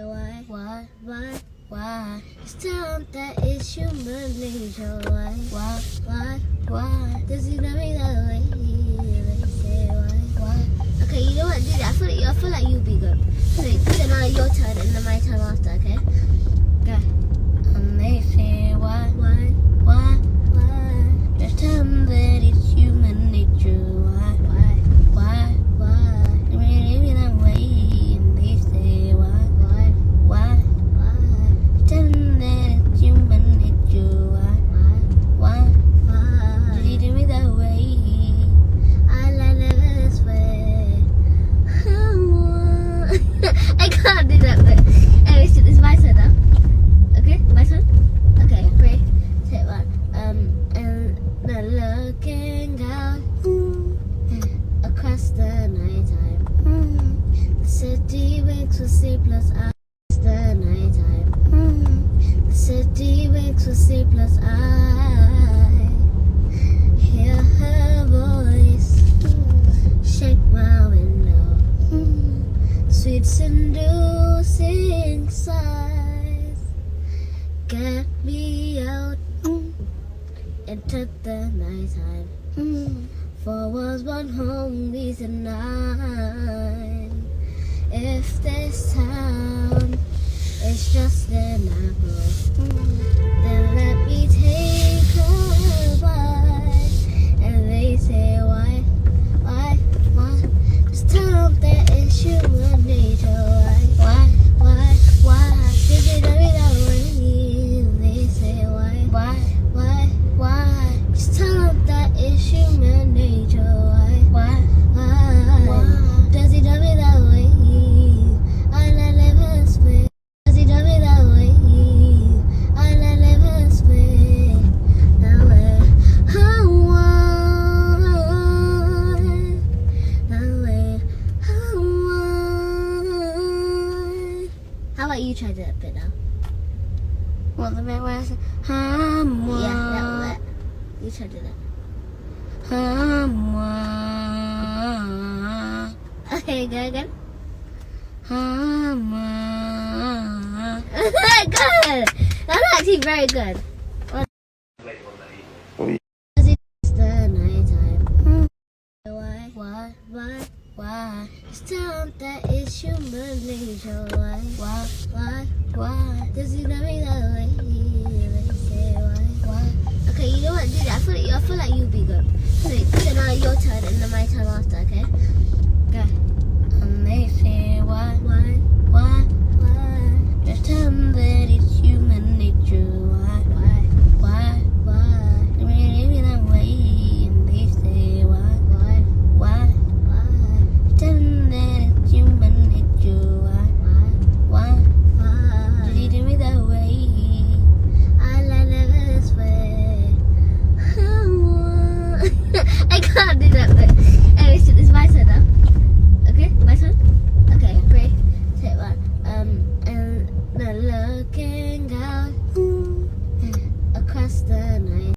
Why? Just tell him that it's human nature. Why? Does he love me that way? They say why? Okay, you know what? Do that. I feel like you'll be good. So then now your turn and then my turn after. Okay. Go. And they say why? Just tell him that it's human nature. Why? They me that way and they say why? Tell him that it's human nature. Why? Did you do me that way? I like it this way. I can't do that bit. Anyway, so it's my turn now. Okay, my turn? Okay, 3, 2, 1. And the looking out across the nighttime. The city wakes with sleepless eyes. The nighttime. The city wakes with sleepless eyes. Hear her voice shake my window. Sweet seducing sighs get me out into the nighttime. For was one home reason 9. If this town is just an apple, then let me take a bite. And they say why? Just tell them that it's human nature. Why? Did you know me that way? They say why? Just tell them that it's human nature. Why? Does he know me that way? I let live his way. Does he know me that way? I let live his way. That way. How about you try that bit now? What the bit where I say, Yeah, that. You try to do that. Okay, go again. Good. That's actually very good. It's the nighttime. Why? Just tell him that it's human nature. Why? Does he love me that way? They say why? Okay, you know what? Do that. I feel like you'll be good. So then now your turn and then my turn after. Okay. Go. and they say why?